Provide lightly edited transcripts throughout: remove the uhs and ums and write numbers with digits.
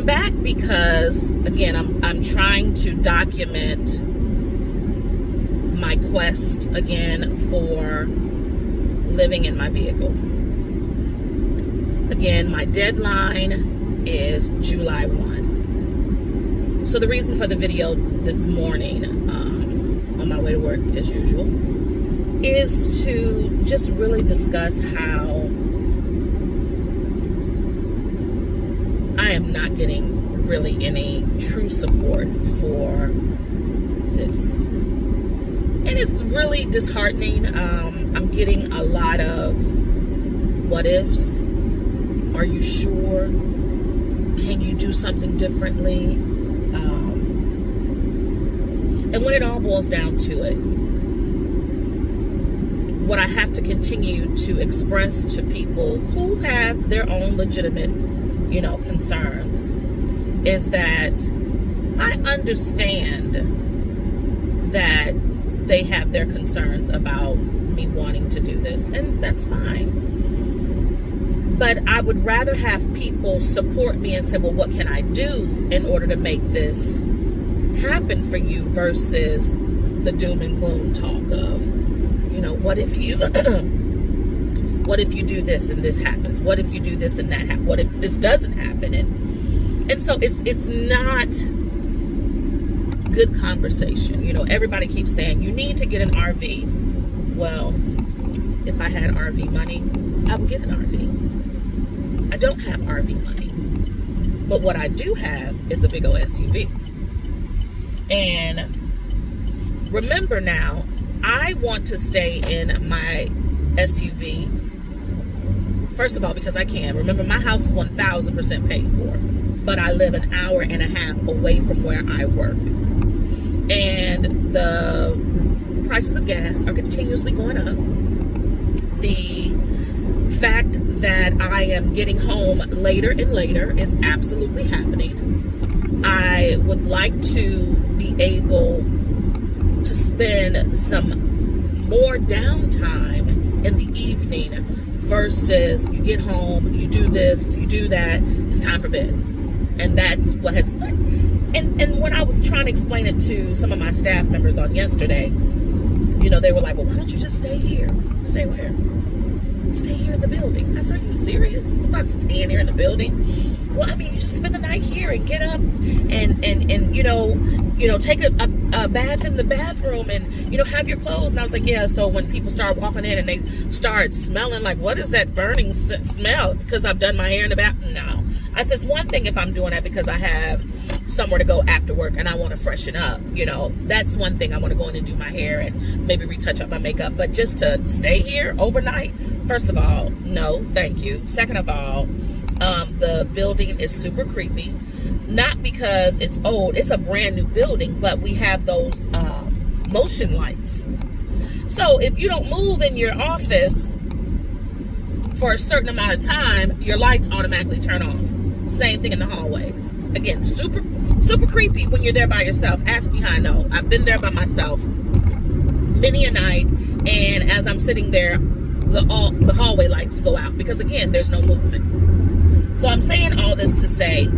back because, again, I'm trying to document my quest again for living in my vehicle. Again, my deadline is July 1. So the reason for the video this morning, on my way to work as usual, is to just really discuss how I am not getting really any true support for this. And it's really disheartening. I'm getting a lot of what ifs. Are you sure? Can you do something differently? And when it all boils down to it, what I have to continue to express to people who have their own legitimate, concerns, is that I understand that they have their concerns about me wanting to do this, and that's fine. But I would rather have people support me and say, well, what can I do in order to make this happen for you, versus the doom and gloom talk of, what if you what if you do this and this happens? What if you do this and that happens? What if this doesn't happen? And so it's not good conversation. Everybody keeps saying you need to get an RV. Well, if I had RV money, I would get an RV. I don't have RV money, but what I do have is a big old SUV. And remember now, I want to stay in my SUV. First of all, because I can. Remember, my house is 1,000% paid for, but I live an hour and a half away from where I work. And the prices of gas are continuously going up. The fact that I am getting home later and later is absolutely happening. I would like to be able to spend some more downtime in the evening versus you get home, you do this, you do that, it's time for bed. And that's what has, and when I was trying to explain it to some of my staff members on yesterday, they were like, well, why don't you just stay here? Stay where? Stay here in the building. I said, are you serious? I'm not staying here in the building. Well, I mean, you just spend the night here and get up and take a bath in the bathroom and, have your clothes. And I was like, yeah. So when people start walking in and they start smelling like, what is that burning smell? Because I've done my hair in the bathroom. No. I said, it's one thing if I'm doing that because I have somewhere to go after work and I want to freshen up. That's one thing. I want to go in and do my hair and maybe retouch up my makeup. But just to stay here overnight, first of all, no, thank you. Second of all, the building is super creepy. Not because it's old, it's a brand new building, but we have those motion lights. So if you don't move in your office for a certain amount of time, your lights automatically turn off. Same thing in the hallways. Again, super creepy when you're there by yourself. Ask me how I know. I've been there by myself many a night, and as I'm sitting there, the hallway lights go out because, again, there's no movement. So I'm saying all this to say,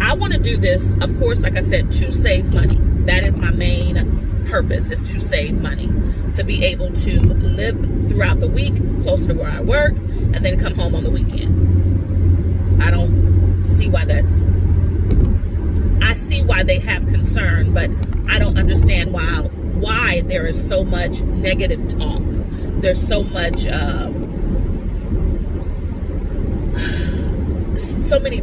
I want to do this, of course, like I said, to save money. That is my main purpose, is to save money, to be able to live throughout the week closer to where I work and then come home on the weekend. I don't see why I see why they have concern, but I don't understand why there is so much negative talk. There's so much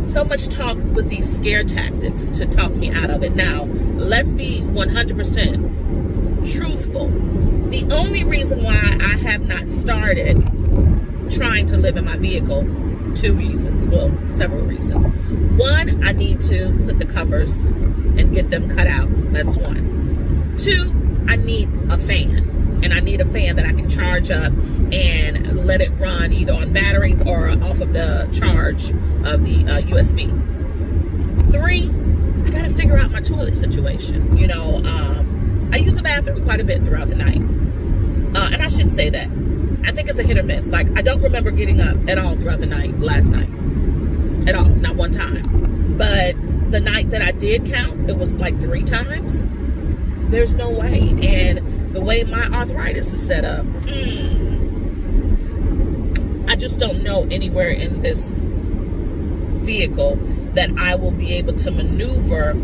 so much talk with these scare tactics to talk me out of it. Now, let's be 100% truthful. The only reason why I have not started trying to live in my vehicle, two reasons, well, several reasons. One, I need to put the covers and get them cut out. That's one. Two, I need a fan. And I need a fan that I can charge up and let it run either on batteries or off of the charge of the USB. Three, I got to figure out my toilet situation. I use the bathroom quite a bit throughout the night. And I shouldn't say that. I think it's a hit or miss. Like, I don't remember getting up at all throughout the night last night. At all. Not one time. But the night that I did count, it was like 3 times. There's no way. And the way my arthritis is set up, I just don't know anywhere in this vehicle that I will be able to maneuver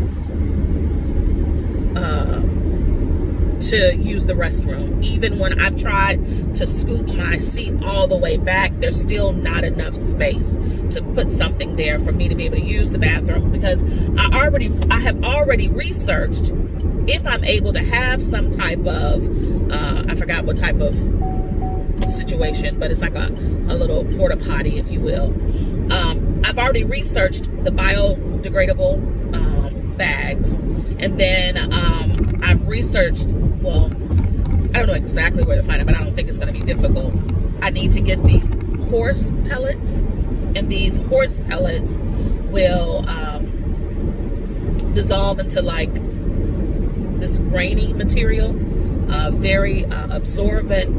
to use the restroom. Even when I've tried to scoop my seat all the way back, there's still not enough space to put something there for me to be able to use the bathroom, because I have already researched if I'm able to have some type of I forgot what type of situation, but it's like a little porta potty, if you will. I've already researched the biodegradable bags, and then I've researched, well, I don't know exactly where to find it, but I don't think it's going to be difficult. I need to get these horse pellets, and these horse pellets will dissolve into like this grainy material, very absorbent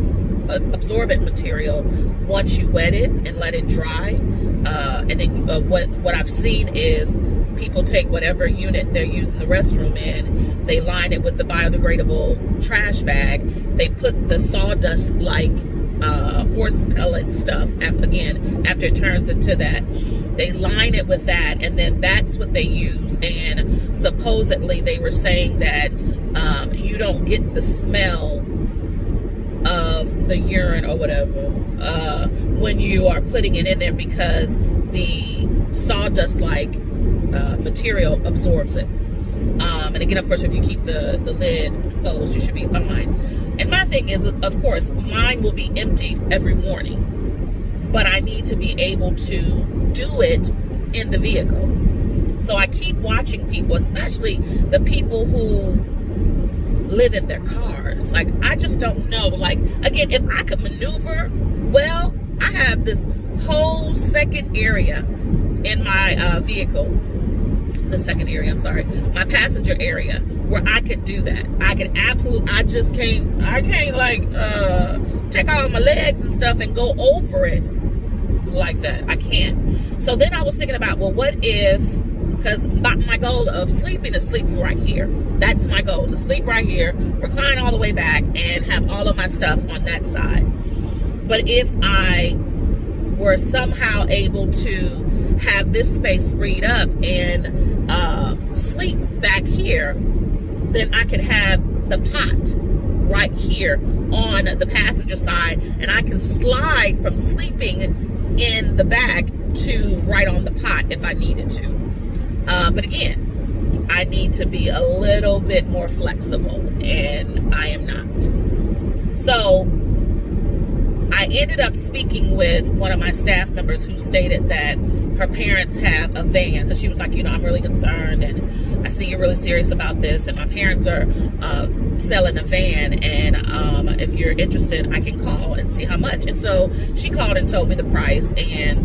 material once you wet it and let it dry. And then what I've seen is people take whatever unit they're using the restroom in, they line it with the biodegradable trash bag, they put the sawdust like horse pellet stuff after it turns into that, they line it with that, and then that's what they use. And supposedly they were saying that you don't get the smell of the urine or whatever when you are putting it in there, because the sawdust like material absorbs it. And again, of course, if you keep the lid closed, you should be fine. And my thing is, of course, mine will be emptied every morning, but I need to be able to do it in the vehicle. So I keep watching people, especially the people who live in their cars. Like, I just don't know. Like, again, if I could maneuver well, I have this whole second area in my vehicle. The second area, I'm sorry, my passenger area, where I could do that. I could absolutely, I can't like take all my legs and stuff and go over it like that. I can't. So then I was thinking about, well, what if, because my goal of sleeping is sleeping right here. That's my goal, to sleep right here, recline all the way back, and have all of my stuff on that side. But if I were somehow able to have this space freed up and sleep back here, then I could have the pot right here on the passenger side, and I can slide from sleeping in the back to right on the pot if I needed to. But again, I need to be a little bit more flexible, and I am not. So I ended up speaking with one of my staff members who stated that her parents have a van. So she was like, I'm really concerned, and I see you're really serious about this, and my parents are selling a van, and if you're interested, I can call and see how much. And so she called and told me the price, and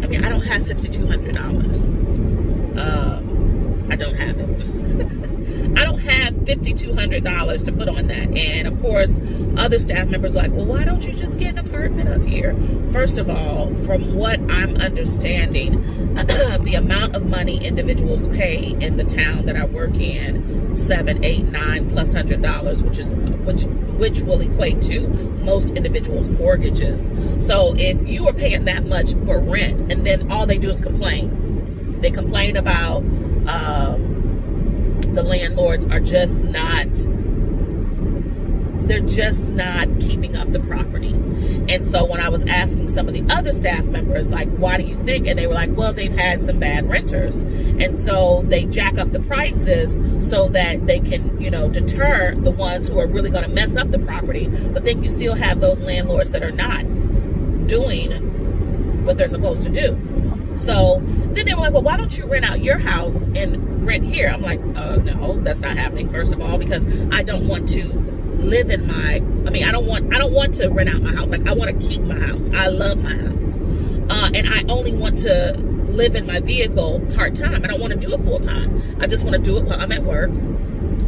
I mean, I don't have $5,200. I don't have it. I don't have $5,200 to put on that. And of course, other staff members are like, well, why don't you just get an apartment up here? First of all, from what I'm understanding, the amount of money individuals pay in the town that I work in, $7, $8, $9 plus $100, which will equate to most individuals' mortgages. So if you are paying that much for rent, and then all they do is complain, they complain about the landlords are just not, they're just not keeping up the property. And so when I was asking some of the other staff members, like, why do you think? And they were like, well, they've had some bad renters. And so they jack up the prices so that they can, deter the ones who are really going to mess up the property. But then you still have those landlords that are not doing what they're supposed to do. So then they were like, well, why don't you rent out your house and rent here? I'm like, no, that's not happening. First of all, because I don't want to live in I don't want to rent out my house. Like, I want to keep my house. I love my house. And I only want to live in my vehicle part-time. I don't want to do it full-time. I just want to do it while I'm at work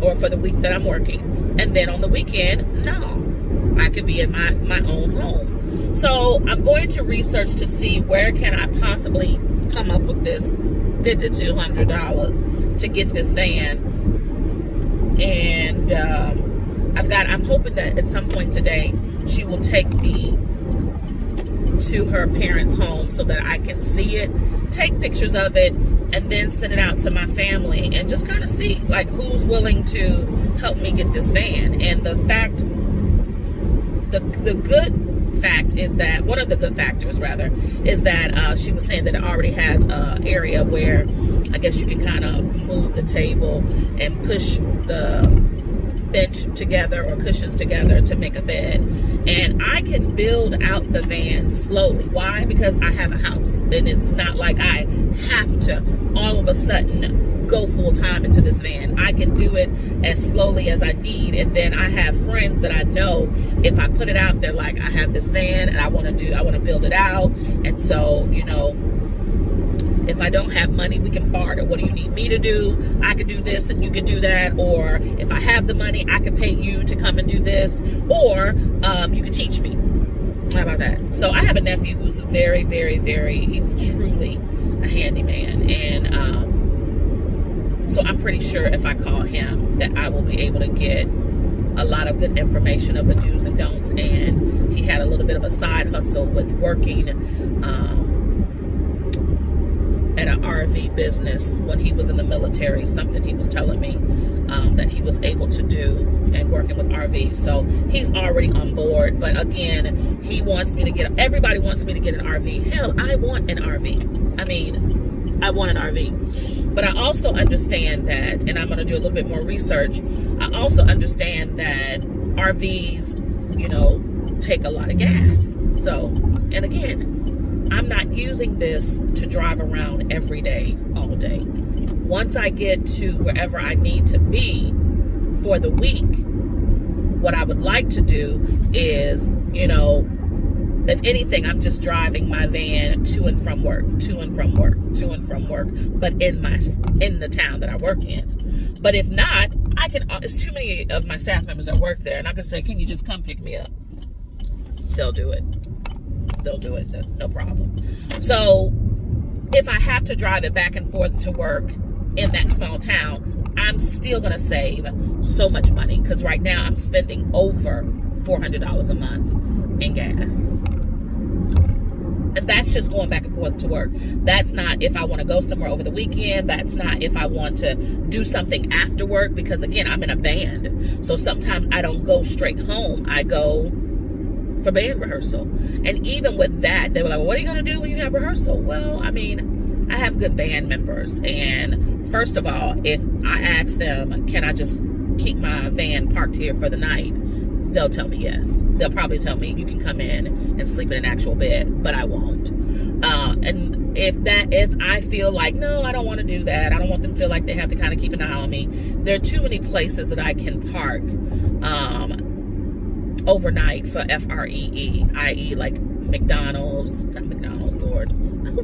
or for the week that I'm working. And then on the weekend, no, I could be in my own home. So I'm going to research to see where can I possibly come up with this $5,200 to get this van. And I'm hoping that at some point today she will take me to her parents' home so that I can see it, take pictures of it, and then send it out to my family and just kind of see like who's willing to help me get this van. And the good fact is that, one of the good factors rather, is that she was saying that it already has an area where I guess you can kind of move the table and push the bench together or cushions together to make a bed. And I can build out the van slowly. Why? Because I have a house, and it's not like I have to all of a sudden go full time into this van. I can do it as slowly as I need. And then I have friends that I know, if I put it out there, like, I have this van and I want to build it out. And so, you know, if I don't have money, we can barter. What do you need me to do? I can do this and you can do that. Or if I have the money, I can pay you to come and do this. Or you can teach me. How about that? So I have a nephew who's very, very, he's truly a handyman. And so I'm pretty sure if I call him that I will be able to get a lot of good information of the do's and don'ts. And he had a little bit of a side hustle with working at an RV business when he was in the military, something he was telling me that he was able to do, and working with RVs. So he's already on board. But again, everybody wants me to get an RV. Hell, I want an RV. I mean, I want an RV. But I also understand that, and I'm going to do a little bit more research, I also understand that RVs, you know, take a lot of gas. So, and again, I'm not using this to drive around every day, all day. Once I get to wherever I need to be for the week, what I would like to do is, you know, if anything, I'm just driving my van to and from work, but in the town that I work in. But if not, it's too many of my staff members that work there, and I can say, can you just come pick me up? They'll do it. No problem. So if I have to drive it back and forth to work in that small town, I'm still going to save so much money, because right now I'm spending over $400 a month in gas. And that's just going back and forth to work. That's not if I want to go somewhere over the weekend. That's not if I want to do something after work, because again, I'm in a band. So sometimes I don't go straight home. I go for band rehearsal. And even with that, they were like, well, what are you going to do when you have rehearsal? Well, I mean, I have good band members. And first of all, if I ask them, can I just keep my van parked here for the night? They'll tell me yes. They'll probably tell me you can come in and sleep in an actual bed, but I won't. And if I feel like, no, I don't want to do that, I don't want them to feel like they have to kind of keep an eye on me, there are too many places that I can park overnight for FREE, i.e. like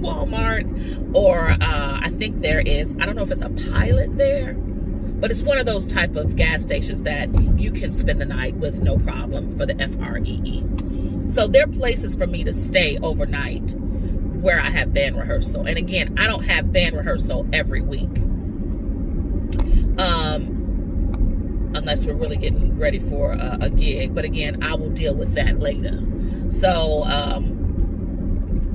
Walmart, or I think there is, I don't know if it's a Pilot there, but it's one of those type of gas stations that you can spend the night with no problem for the FREE. So there are places for me to stay overnight where I have band rehearsal. And again, I don't have band rehearsal every week. Unless we're really getting ready for a gig. But again, I will deal with that later. So,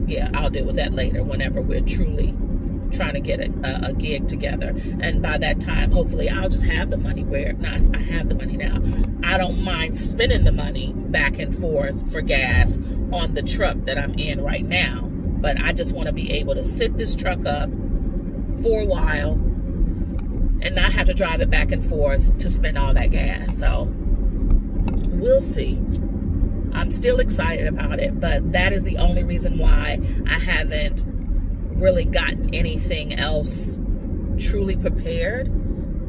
yeah, I'll deal with that later whenever we're truly trying to get a gig together. And by that time, hopefully, I'll just have the money I have the money now. I don't mind spending the money back and forth for gas on the truck that I'm in right now. But I just want to be able to sit this truck up for a while and not have to drive it back and forth to spend all that gas. So we'll see. I'm still excited about it, but that is the only reason why I haven't really gotten anything else truly prepared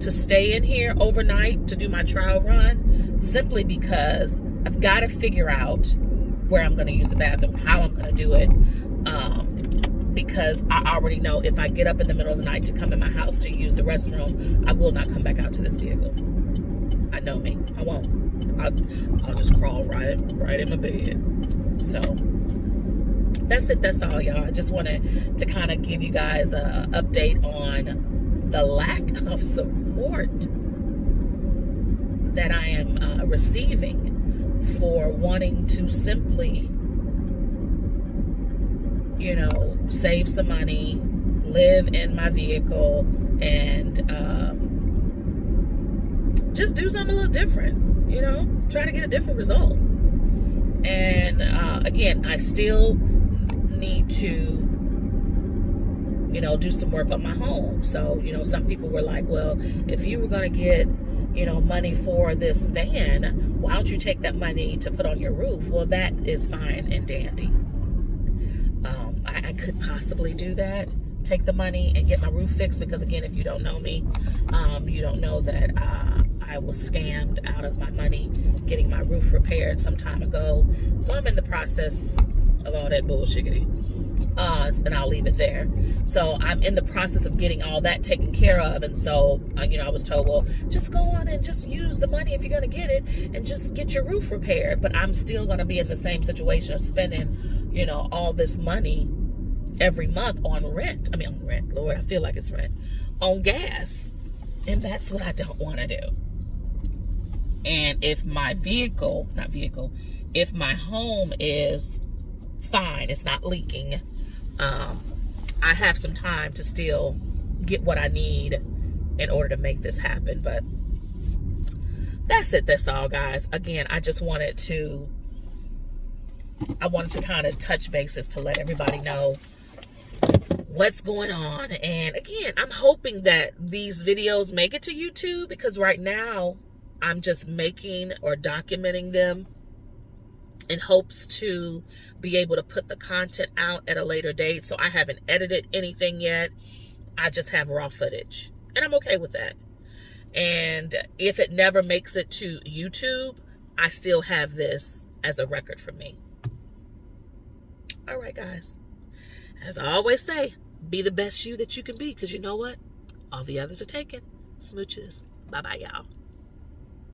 to stay in here overnight to do my trial run, simply because I've got to figure out where I'm going to use the bathroom, how I'm going to do it. Because I already know if I get up in the middle of the night to come in my house to use the restroom, I will not come back out to this vehicle. I know me. I won't. I'll just crawl right in my bed. So that's it. That's all, y'all. I just wanted to kind of give you guys a update on the lack of support that I am receiving for wanting to simply, you know, save some money, live in my vehicle, and just do something a little different, you know, try to get a different result. And again, I still need to, you know, do some work on my home. So, you know, some people were like, well, if you were going to get, you know, money for this van, why don't you take that money to put on your roof? Well, that is fine and dandy. I could possibly do that, take the money and get my roof fixed, because again, if you don't know me, you don't know that I was scammed out of my money getting my roof repaired some time ago. So I'm in the process of all that bullshiggity. And I'll leave it there. So I'm in the process of getting all that taken care of. And so, you know, I was told, well, just go on and just use the money if you're going to get it and just get your roof repaired. But I'm still going to be in the same situation of spending, you know, all this money every month on rent. I mean, on rent, Lord, I feel like it's rent. On gas. And that's what I don't want to do. And if my if my home is fine, it's not leaking, I have some time to still get what I need in order to make this happen. But that's it. That's all, guys. Again, I wanted to kind of touch bases to let everybody know what's going on. And again, I'm hoping that these videos make it to YouTube, because right now I'm just making or documenting them in hopes to be able to put the content out at a later date. So I haven't edited anything yet. I just have raw footage, and I'm okay with that. And if it never makes it to YouTube, I still have this as a record for me. All right, guys. As I always say, be the best you that you can be, because you know what? All the others are taken. Smooches. Bye-bye, y'all.